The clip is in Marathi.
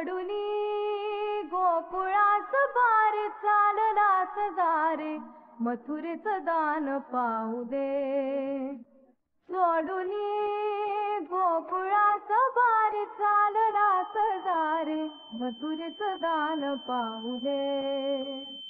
सोडूनी गोकुळास बार चाललास दारे मथुरेचं दान पाहू दे. सोडूनी गोकुळास बार चाललास दारे मथुरेचं दान पाहू दे.